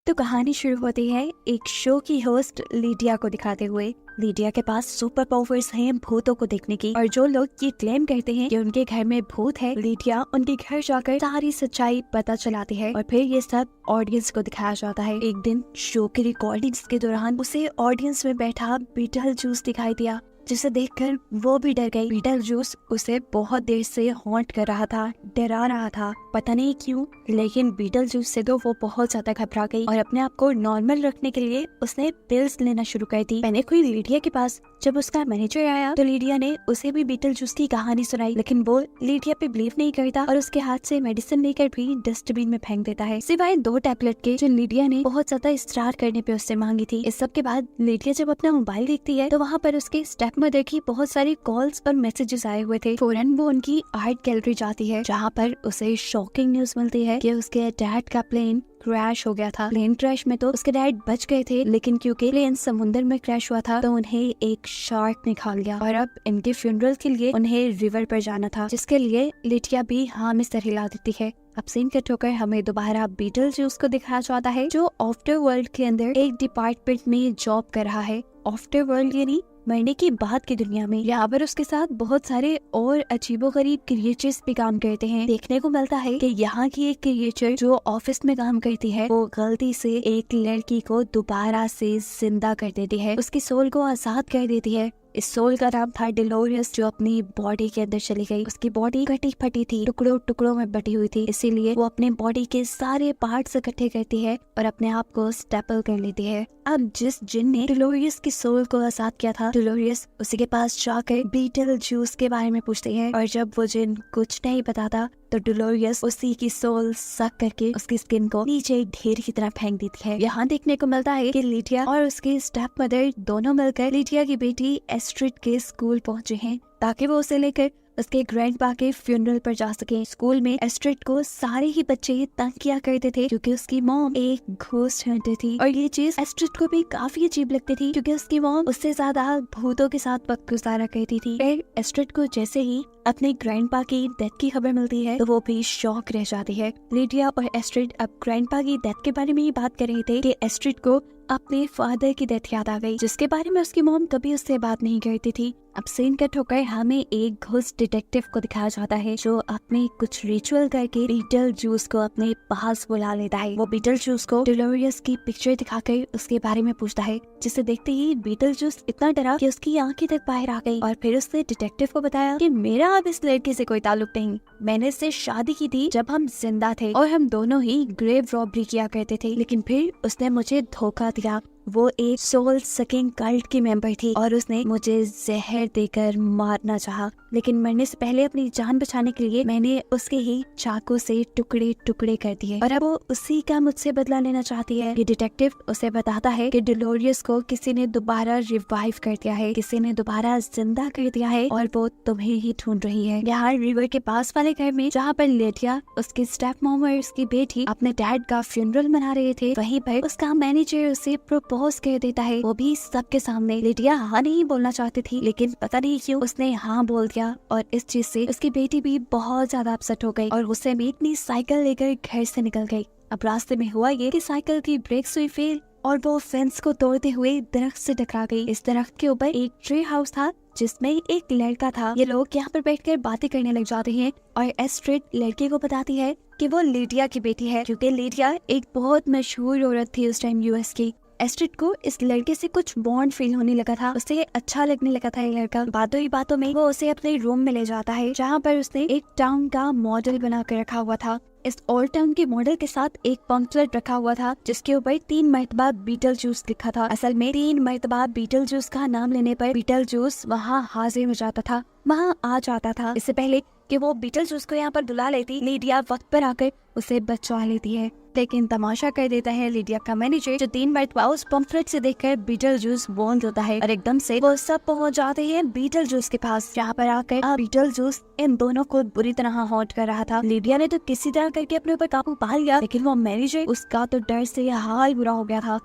तो कहानी शुरू होती है एक शो की होस्ट लीडिया को दिखाते हुए। लीडिया के पास सुपर पावर्स हैं भूतों को देखने की, और जो लोग ये क्लेम करते हैं कि उनके घर में भूत है, लीडिया उनके घर जाकर सारी सच्चाई पता चलाती है और फिर ये सब ऑडियंस को दिखाया जाता है। एक दिन शो की रिकॉर्डिंग्स के दौरान उसे ऑडियंस में बैठा बीटल जूस दिखाई दिया, जिसे देखकर वो भी डर गई। बीटल जूस उसे बहुत देर से हॉन्ट कर रहा था, डरा रहा था, पता नहीं क्यों, लेकिन बीटल जूस से तो वो बहुत ज्यादा घबरा गई और अपने आप को नॉर्मल रखने के लिए उसने पिल्स लेना शुरू कर दी। मैंने कोई लीडिया के पास जब उसका मैनेजर आया तो लीडिया ने उसे भी बीटल जूस की कहानी सुनाई, लेकिन वो लीडिया पे बिलीव नहीं करता और उसके हाथ से मेडिसिन लेकर भी डस्टबिन में फेंक देता है, सिवाय 2 टैबलेट के जो लीडिया ने बहुत ज्यादा इसरार करने पे उससे मांगी थी। इस सब के बाद लीडिया जब अपना मोबाइल देखती है तो वहाँ पर उसके स्टेप मदर की बहुत सारी कॉल्स और मैसेजेस आए हुए थे। फौरन वो उनकी आर्ट गैलरी जाती है, जहाँ पर उसे शॉकिंग न्यूज मिलती है कि उसके डैड का प्लेन क्रैश हो गया था। प्लेन क्रैश में तो उसके डैड बच गए थे, लेकिन क्योंकि प्लेन समुद्र में क्रैश हुआ था तो उन्हें एक शार्क ने खा लिया और अब इनके फ्यूनरल के लिए उन्हें रिवर पर जाना था, जिसके लिए लिटिया भी हाँ में सर हिला देती है। अब सीन कट होकर हमें दोबारा बीटल जूस को दिखाया जाता है, जो आफ्टर वर्ल्ड के अंदर एक डिपार्टमेंट में जॉब कर रहा है। आफ्टर वर्ल्ड यानी मरने की बाद की दुनिया में। यहाँ पर उसके साथ बहुत सारे और अजीबोगरीब क्रिएचर्स भी काम करते हैं। देखने को मिलता है कि यहाँ की एक क्रिएचर जो ऑफिस में काम करती है वो गलती से एक लड़की को दोबारा से जिंदा कर देती है, उसकी सोल को आजाद कर देती है। इस सोल का नाम था डिलोरियस, जो अपनी बॉडी के अंदर चली गई। उसकी बॉडी कटी फटी थी, टुकड़ों टुकड़ों में बटी हुई थी, इसीलिए वो अपने बॉडी के सारे पार्ट्स इकट्ठे करती है और अपने आप को स्टेपल कर लेती है। अब जिस जिन ने डिलोरियस की सोल को आजाद किया था, डिलोरियस उसी के पास जाकर बीटल जूस के बारे में पूछते हैं, और जब वो जिन कुछ नहीं बताता तो डिलोरियस उसी की सोल सक करके उसकी स्किन को नीचे ढेर की तरह फेंक देती है। यहाँ देखने को मिलता है कि लिटिया और उसकी स्टेप मदर दोनों मिलकर लिटिया की बेटी एस्ट्रिड के स्कूल पहुंचे हैं, ताकि वो उसे लेकर उसके ग्रैंडपा के फ्यूनरल पर जा सके। स्कूल में एस्ट्रिड को सारे ही बच्चे तंग किया करते थे क्योंकि उसकी मॉम एक घोस्ट हंटर थी, और ये चीज एस्ट्रिड को भी काफी अजीब लगती थी क्योंकि उसकी मॉम उससे ज्यादा भूतों के साथ वक्त गुजारा करती थी। फिर एस्ट्रिड को जैसे ही अपने ग्रैंडपा की डेथ की खबर मिलती है तो वो भी शॉक रह जाती है। लिडिया और एस्ट्रिड अब ग्रैंडपा की डेथ के बारे में ही बात कर रहे थे कि एस्ट्रिड को अपने फादर की डेथ याद आ गई, जिसके बारे में उसकी मॉम कभी उससे बात नहीं करती थी। अब सीन कट होकर हमें एक घोस्ट डिटेक्टिव को दिखाया जाता है, जो अपने कुछ रिचुअल करके बीटल जूस को अपने पास बुला लेता है। वो बीटल जूस को डिलोरियस की पिक्चर दिखाकर उसके बारे में पूछता है, जिसे देखते ही बीटल जूस इतना डरा कि उसकी आंखें तक बाहर आ गई, और फिर उसने डिटेक्टिव को बताया कि मेरा अब इस लड़के से कोई ताल्लुक नहीं, मैंने इससे शादी की थी जब हम जिंदा थे और हम दोनों ही ग्रेव रॉबरी किया करते थे, लेकिन फिर उसने मुझे धोखा दिया। वो एक सोल सकिंग कल्ट की मेंबर थी और उसने मुझे जहर देकर मारना चाहा, लेकिन मरने से पहले अपनी जान बचाने के लिए मैंने उसके ही चाकू से टुकड़े टुकड़े कर दिए, और अब वो उसी का मुझसे बदला लेना चाहती है। ये डिटेक्टिव उसे बताता है कि डिलोरियस को किसी ने दोबारा रिवाइव कर दिया है, किसी ने दोबारा जिंदा कर दिया है, और वो तुम्हें ही ढूंढ रही है। यहाँ रिवर के पास वाले घर में, जहाँ पर लिटिया, उसकी स्टेप मॉम और उसकी बेटी अपने डैड का फ्यूनरल मना रहे थे, वहीं पर उसका मैनेजर उसे प्रपोज कर देता है, वो भी सबके सामने। लिटिया हाँ नहीं बोलना चाहती थी, लेकिन पता नहीं क्यों उसने हाँ बोल दिया, और इस चीज से उसकी बेटी भी बहुत ज्यादा अपसेट हो गई और गुस्से में अपनी साइकिल लेकर घर से निकल गई। अब रास्ते में हुआ ये कि साइकिल की ब्रेक्स हुई फेल और वो फेंस को तोड़ते हुए दरख्त से टकरा गई। इस दरख्त के ऊपर एक ट्री हाउस था जिसमें एक लड़का था। ये लोग यहाँ पर बैठकर बातें करने लग जाते हैं और एस्ट्रिड लड़के को बताती है कि वो लिडिया की बेटी है, क्योंकि लिडिया एक बहुत मशहूर औरत थी उस टाइम यूएस की। एस्ट्रिड को इस लड़के से कुछ बॉन्ड फील होने लगा था, उसे अच्छा लगने लगा था ये लड़का। बातों ही बातों में वो उसे अपने रूम में ले जाता है, जहाँ पर उसने एक टाउन का मॉडल बना कर रखा हुआ था। इस ओल्ड टाउन के मॉडल के साथ एक पंपलेट रखा हुआ था जिसके ऊपर 3 मरतबा बीटल जूस लिखा था। असल में 3 मरतबा बीटल जूस का नाम लेने पर बीटल जूस वहाँ हाजिर हो जाता था, वहाँ आ जाता था। इससे पहले कि वो बीटल जूस को यहाँ पर बुला लेती, लिडिया वक्त पर आकर उसे बचा लेती है, लेकिन तमाशा कर देता है लिडिया का मैनेजर, जो 3 मरतबा उस पंफलेट से देखकर बीटल जूस बोल देता है, और एकदम से वो सब पहुंच जाते हैं बीटल जूस के पास, जहाँ पर आकर बीटल जूस इन दोनों को बुरी तरह हॉन्ट कर रहा था। लिडिया ने तो किसी तरह करके अपने ऊपर काबू पा लिया, लेकिन वो मैनेजर, उसका तो डर से हाल बुरा हो गया था।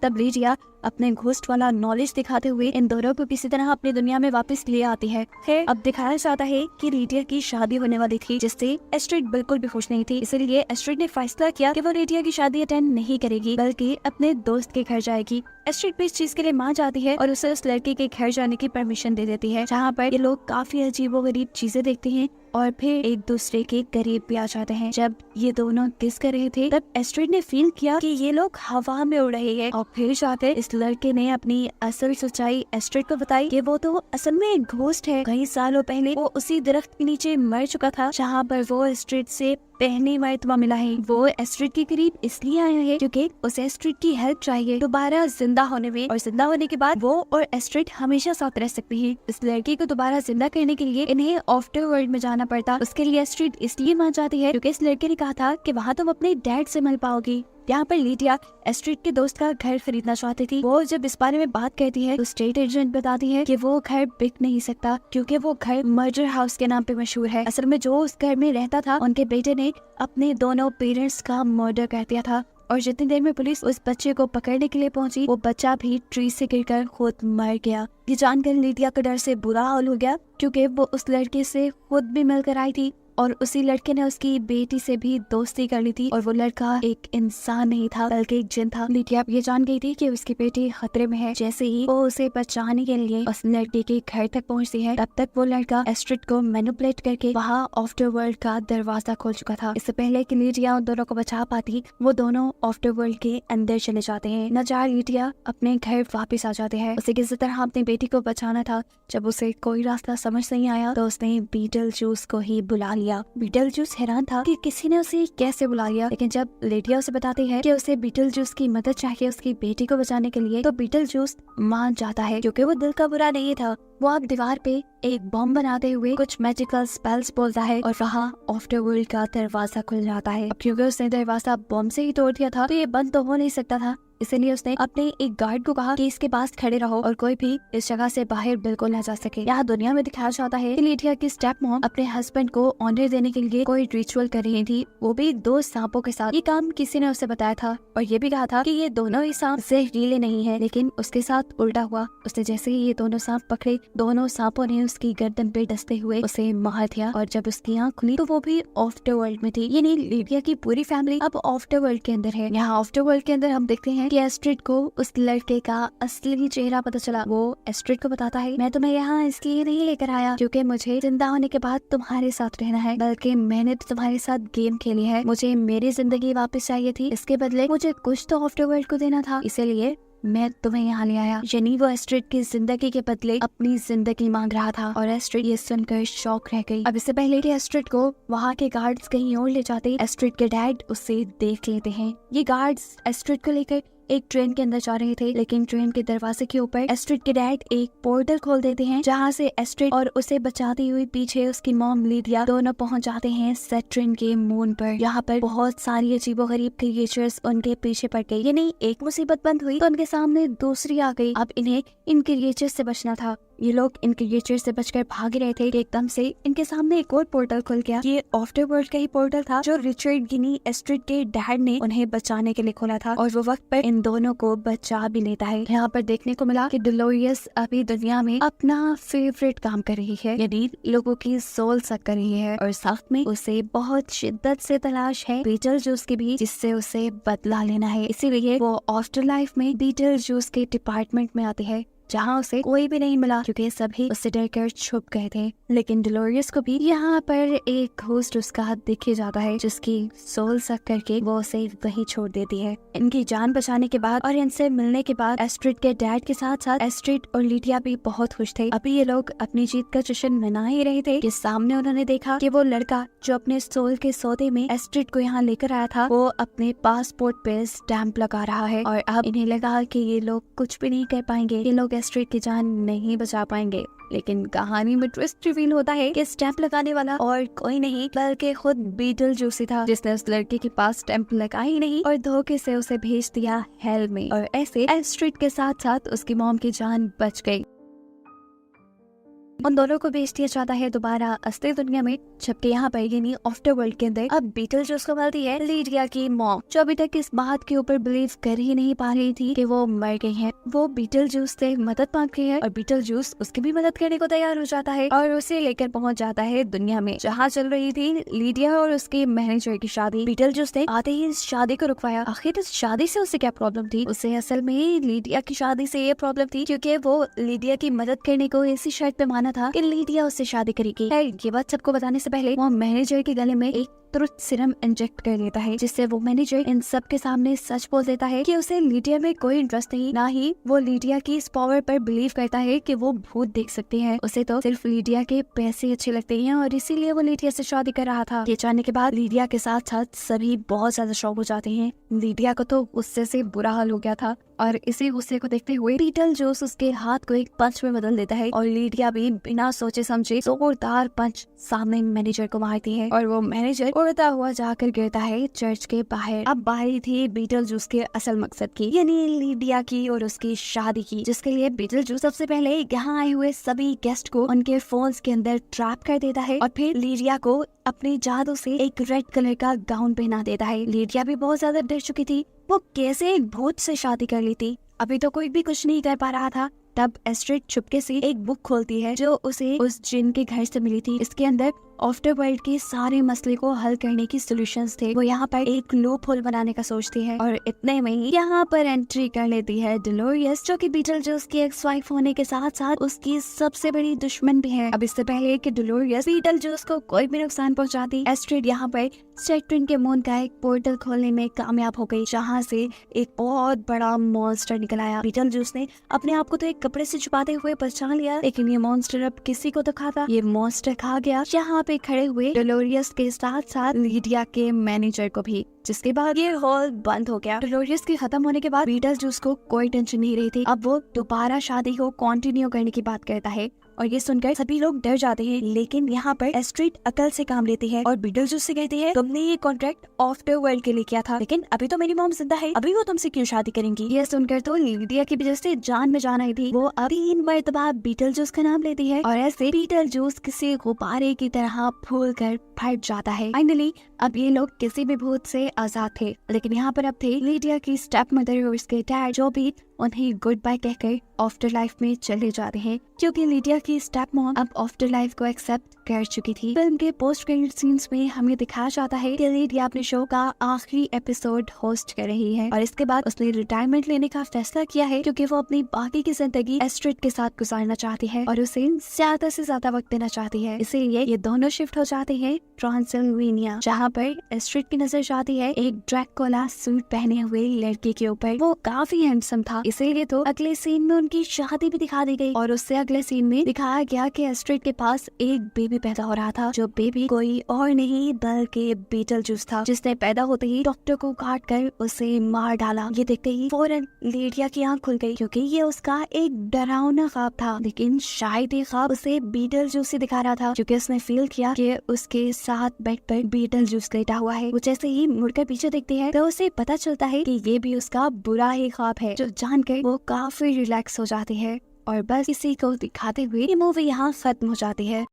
तब लीडिया अपने घोस्ट वाला नॉलेज दिखाते हुए इन दोनों को किसी तरह अपनी दुनिया में वापस ले आती है। अब दिखाया जाता है कि लीडिया की शादी होने वाली थी, जिससे एस्ट्रिड बिल्कुल भी खुश नहीं थी। इसलिए एस्ट्रिड ने फैसला किया कि वो लीडिया की शादी अटेंड नहीं करेगी, बल्कि अपने दोस्त के घर जाएगी। एस्ट्रिड भी इस चीज के लिए मान जाती है और उसे उस लड़के के घर जाने की परमिशन दे देती है, जहाँ पर ये लोग काफी अजीबोगरीब चीजें देखते हैं और फिर एक दूसरे के करीब भी आ जाते हैं। जब ये दोनों किस कर रहे थे, तब एस्ट्रिड ने फील किया कि ये लोग हवा में उड़ रहे हैं और फिर जाकर इस लड़के ने अपनी असल सच्चाई एस्ट्रिड को बताई कि वो तो असल में एक घोस्ट है। कई सालों पहले वो उसी दरख्त के नीचे मर चुका था जहाँ पर वो एस्ट्रिड से पहली मर्तबा मिला है। वो एस्ट्रिड के करीब इसलिए आया है क्योंकि उसे एस्ट्रिड की हेल्प चाहिए दोबारा जिंदा होने में, और जिंदा होने के बाद वो और एस्ट्रिड हमेशा साथ रह सकते हैं। इस लड़की को दोबारा जिंदा करने के लिए इन्हें आफ्टर वर्ल्ड में जाना पड़ता। उसके लिए एस्ट्रिड इसलिए मान जाती है क्योंकि इस लड़के ने कहा था कि वहाँ तुम अपने डैड से मिल पाओगी। यहाँ पर लीडिया एस्ट्रिड के दोस्त का घर खरीदना चाहती थी। वो जब इस बारे में बात करती है तो स्टेट एजेंट बताती है कि वो घर बिक नहीं सकता क्योंकि वो घर मर्डर हाउस के नाम पे मशहूर है। असल में जो उस घर में रहता था, उनके बेटे ने अपने दोनों पेरेंट्स का मर्डर कर दिया था, और जितनी देर में पुलिस उस बच्चे को पकड़ने के लिए पहुंची, वो बच्चा भी ट्री से गिरकर खुद मर गया। ये जानकर लीडिया का डर से बुरा हाल हो गया क्योंकि वो उस लड़के से खुद भी मिलकर आई थी और उसी लड़के ने उसकी बेटी से भी दोस्ती कर ली थी, और वो लड़का एक इंसान नहीं था बल्कि एक जिन था। लीडिया ये जान गई थी कि उसकी बेटी खतरे में है। जैसे ही वो उसे बचाने के लिए उस लड़के के घर तक पहुंचती है, तब तक वो लड़का एस्ट्रिड को मैनिपुलेट करके वहाँ आफ्टर वर्ल्ड का दरवाजा खोल चुका था। इससे पहले कि लीडिया उन दोनों को बचा पाती, वो दोनों आफ्टर वर्ल्ड के अंदर चले जाते हैं। नजार लीडिया अपने घर वापस आ जाते हैं। उसे किसी तरह अपनी बेटी को बचाना था। जब उसे कोई रास्ता समझ नहीं आया तो उसने बीटल जूस को ही बुला लिया। बीटल जूस हैरान था कि किसी ने उसे कैसे बुला लिया, लेकिन जब लीडिया उसे बताती है कि उसे बीटल जूस की मदद चाहिए उसकी बेटी को बचाने के लिए, तो बीटल जूस मान जाता है क्योंकि वो दिल का बुरा नहीं था। वो अब दीवार पे एक बॉम्ब बनाते हुए कुछ मैजिकल स्पेल्स बोलता है और वहाँ आफ्टर वर्ल्ड का दरवाजा खुल जाता है। अब क्योंकि उसने दरवाजा बॉम्ब से ही तोड़ दिया था तो ये बंद तो हो नहीं सकता था, इसलिए उसने अपने एक गार्ड को कहा कि इसके पास खड़े रहो और कोई भी इस जगह से बाहर बिल्कुल न जा सके। यहाँ दुनिया में दिखाया जाता है कि लीडिया की स्टेप मॉम अपने हस्बैंड को ऑनर देने के लिए कोई रिचुअल कर रही थी, वो भी 2 सांपों के साथ। ये काम किसी ने उसे बताया था और ये भी कहा था कि ये दोनों ही सांप जहरीले नहीं है, लेकिन उसके साथ उल्टा हुआ। उसने जैसे ही ये दोनों सांप पकड़े, दोनों सांपों ने उसकी गर्दन पे डसते हुए उसे मार दिया, और जब उसकी आँख खुली तो वो भी आफ्टर वर्ल्ड में थी। यानी लीडिया की पूरी फैमिली अब आफ्टर वर्ल्ड के अंदर है। यहाँ आफ्टर वर्ल्ड के अंदर हम देखते हैं कि एस्ट्रिड को उस लड़के का असली चेहरा पता चला। वो एस्ट्रिड को बताता है, मैं तुम्हें यहाँ इसलिए नहीं लेकर आया क्योंकि मुझे जिंदा होने के बाद तुम्हारे साथ रहना है, बल्कि मैंने तो तुम्हारे साथ गेम खेली है। मुझे मेरी जिंदगी वापस चाहिए थी, इसके बदले मुझे कुछ तो आफ्टर वर्ल्ड को देना था, इसीलिए मैं तुम्हें यहाँ ले आया। यानी वो एस्ट्रिड की जिंदगी के बदले अपनी जिंदगी मांग रहा था, और एस्ट्रिड ये सुनकर शॉक रह गई। अब इससे पहले कि एस्ट्रिड को वहाँ के गार्ड्स कहीं और ले जाते, एस्ट्रिड के डैड उसे देख लेते हैं। ये गार्ड्स एस्ट्रिड को लेकर एक ट्रेन के अंदर जा रहे थे, लेकिन ट्रेन के दरवाजे के ऊपर एस्ट्रिड के डैड एक पोर्टल खोल देते हैं, जहाँ से एस्ट्रिड और उसे बचाती हुई पीछे उसकी मॉम लीडिया दोनों पहुंच जाते हैं सैटर्न के मून पर। यहाँ पर बहुत सारी अजीबोगरीब क्रिएचर्स उनके पीछे पड़ गई। यानी एक मुसीबत बंद हुई तो उनके सामने दूसरी आ गई। अब इन्हें इन क्रिएचर्स से बचना था। ये लोग इन क्रिएचर्स से बचकर भाग रहे थे कि एकदम से इनके सामने एक और पोर्टल खुल गया। ये आफ्टर वर्ल्ड का ही पोर्टल था जो रिचर्ड गिनी एस्ट्रिड के डैड ने उन्हें बचाने के लिए खोला था, और वो वक्त पर इन दोनों को बचा भी लेता है। यहाँ पर देखने को मिला कि डोलोरियस अभी दुनिया में अपना फेवरेट काम कर रही है, यानी लोगों की सोल सक कर रही है, और साथ में उसे बहुत शिद्दत से तलाश है बीटल जूस की भी, जिससे उसे बदला लेना है। इसीलिए वो आफ्टर लाइफ में बीटल जूस के डिपार्टमेंट में आती है, जहाँ उसे कोई भी नहीं मिला क्योंकि सभी उससे डरकर छुप गए थे। लेकिन डोलोरियस को भी यहाँ पर एक घोस्ट उसका दिख ही जाता है, जिसकी सोल सक करके वो उसे वहीं छोड़ देती है। इनकी जान बचाने के बाद और इनसे मिलने के बाद एस्ट्रिड के डैड के साथ साथ एस्ट्रिड और लीडिया भी बहुत खुश थे। अभी ये लोग अपनी जीत का जश्न मना ही रहे थे कि सामने उन्होंने देखा कि वो लड़का जो अपने सोल के सौदे में एस्ट्रिड को यहाँ लेकर आया था, वो अपने पासपोर्ट पे स्टैंप लगा रहा है, और अब इन्हें लगा कि ये लोग कुछ भी नहीं कर पाएंगे, ये लोग एस्ट्रिड की जान नहीं बचा पाएंगे। लेकिन कहानी में ट्विस्ट रिवील होता है कि स्टैंप लगाने वाला और कोई नहीं बल्कि खुद बीटल जूस था, जिसने उस लड़के के पास स्टैंप लगा ही नहीं और धोखे से उसे भेज दिया हेल में, और ऐसे एस्ट्रिड के साथ साथ उसकी मॉम की जान बच गई। उन दोनों को भेज दिया जाता है दोबारा असली दुनिया में, जबकि यहाँ पर यानी आफ्टर वर्ल्ड के अंदर अब बीटलजूस को मिलती है लीडिया की मॉम, जो अभी तक इस बात के ऊपर बिलीव कर ही नहीं पा रही थी कि वो मर गई है। वो बीटलजूस से मदद मांगती है और बीटलजूस उसकी भी मदद करने को तैयार हो जाता है और उसे लेकर पहुंच जाता है दुनिया में जहाँ चल रही थी लीडिया और उसके मैनेजर की शादी। बीटलजूस ने आते ही इस शादी को रुकवाया। आखिर इस शादी से उसे क्या प्रॉब्लम थी? उसे असल में लीडिया की शादी से ये प्रॉब्लम थी क्योंकि वो लीडिया की मदद करने को ऐसी शर्त पे माना था कि लीडिया उससे शादी करेगी। ये बात सबको बताने से पहले वो मैनेजर के गले में एक ट्रुथ सीरम इंजेक्ट कर लेता है, जिससे वो मैनेजर इन सब के सामने सच बोल देता है कि उसे लीडिया में कोई इंटरेस्ट नहीं, ना ही वो लीडिया की इस पावर पर बिलीव करता है कि वो भूत देख सकती है। उसे तो सिर्फ लीडिया के पैसे अच्छे लगते हैं और इसीलिए वो लीडिया से शादी कर रहा था। ये जानने के बाद लीडिया के साथ साथ सभी बहुत ज्यादा शॉक हो जाते हैं। लीडिया को तो गुस्से से बुरा हाल हो गया था और इसी गुस्से को देखते हुए बीटलजूस उसके हाथ को एक पंच में बदल देता है और लीडिया भी बिना सोचे समझे जोरदार पंच सामने मैनेजर को मारती है और वो मैनेजर उड़ता हुआ जाकर गिरता है चर्च के बाहर। अब बारी थी बीटलजूस के असल मकसद की, यानी लीडिया की और उसकी शादी की, जिसके लिए बीटलजूस सबसे पहले यहाँ आए हुए सभी गेस्ट को उनके फोन्स के अंदर ट्रैप कर देता है और फिर लीडिया को अपने जादू से एक रेड कलर का गाउन पहना देता है। लीडिया भी बहुत ज्यादा डर चुकी थी, वो कैसे एक भूत से शादी कर ली थी, अभी तो कोई भी कुछ नहीं कर पा रहा था। तब एस्ट्रिड चुपके से एक बुक खोलती है जो उसे उस जिन के घर से मिली थी। इसके अंदर आफ्टर वर्ल्ड के सारे मसले को हल करने की सॉल्यूशंस थे। वो यहाँ पर एक लूप होल बनाने का सोचती है और इतने में ही यहाँ पर एंट्री कर लेती है डेलोरियस, जो कि बीटलजूस की एक्स वाइफ होने के साथ साथ उसकी सबसे बड़ी दुश्मन भी है। अब इससे पहले कि डेलोरियस बीटलजूस को कोई भी नुकसान पहुँचाती, एस्ट्रिड यहाँ पर सैटर्न के मून का एक पोर्टल खोलने में कामयाब हो गई, जहाँ से एक बहुत बड़ा मॉन्स्टर निकल आया। बीटलजूस ने अपने आप को तो एक कपड़े से छुपाते हुए पहचान लिया, लेकिन ये मॉन्स्टर अब किसी को तो खाता। ये मॉन्स्टर खा गया यहाँ पे खड़े हुए डेलोरियस के साथ साथ लीडिया के मैनेजर को भी, जिसके बाद ये हॉल बंद हो गया। डेलोरियस के खत्म होने के बाद बीटलजूस को कोई टेंशन नहीं रही थी। अब वो दोबारा शादी को कंटिन्यू करने की बात करता है और ये सुनकर सभी लोग डर जाते हैं, लेकिन यहाँ पर एस्ट्रिड अकल से काम लेती है और बीटलजूस से कहती है, तुमने ये कॉन्ट्रैक्ट आफ्टर वर्ल्ड के लिए किया था, लेकिन अभी तो मेरी मॉम जिंदा है, अभी वो तुमसे क्यों शादी करेंगी? ये सुनकर तो लीडिया की वजह से जान में जान आई थी। वो अभी इन मर्तबा बीटलजूस का नाम लेती है और ऐसे बीटलजूस किसी गुब्बारे की तरह फूल कर फट जाता है। फाइनली अब ये लोग किसी भी भूत से आजाद थे, लेकिन यहाँ पर अब थे लीडिया की स्टेप मदर और उसके डैड, जो भी उन्हें गुड बाय कहकर आफ्टर लाइफ में चले जाते हैं, क्योंकि लीडिया की स्टेप मॉम अब आफ्टर लाइफ को एक्सेप्ट कर चुकी थी। फिल्म के पोस्ट क्रेडिट सीन्स में हमें दिखाया जाता है कि लीडिया अपने शो का आखिरी एपिसोड होस्ट कर रही है और इसके बाद उसने रिटायरमेंट लेने का फैसला किया है, क्योंकि वो अपनी बाकी की जिंदगी एस्ट्रिड के साथ गुजारना चाहती है और उसे ज्यादा से ज्यादा वक्त देना चाहती है। इसीलिए ये दोनों शिफ्ट हो जाते हैं ट्रांसिल्वेनिया, जहाँ पर एस्ट्रिड की नजर जाती है एक ड्रैकुला सूट पहने हुए लड़के के ऊपर। वो काफी हैंडसम था, इसीलिए तो अगले सीन में उनकी शादी भी दिखा दी गई और उससे अगले सीन में दिखाया गया कि एस्ट्रिड के पास एक बेबी पैदा हो रहा था, जो बेबी कोई और नहीं बल्कि बीटलजूस था, जिसने पैदा होते ही डॉक्टर को काट कर उसे मार डाला। ये देखते ही फौरन लीडिया की आंख खुल गई, क्योंकि ये उसका एक डरावना ख्वाब था, लेकिन शायद ये ख्वाब उसे बीटलजूस से दिखा रहा था, क्योंकि उसने फील किया कि उसके साथ बेड पर बीटलजूस लेटा हुआ है। वो जैसे ही मुड़कर पीछे देखती है तो उसे पता चलता है कि ये भी उसका बुरा ही ख्वाब है, जो जानकर वो काफी रिलैक्स हो जाती है और बस इसी को दिखाते हुए ये मूवी यहाँ खत्म हो जाती है।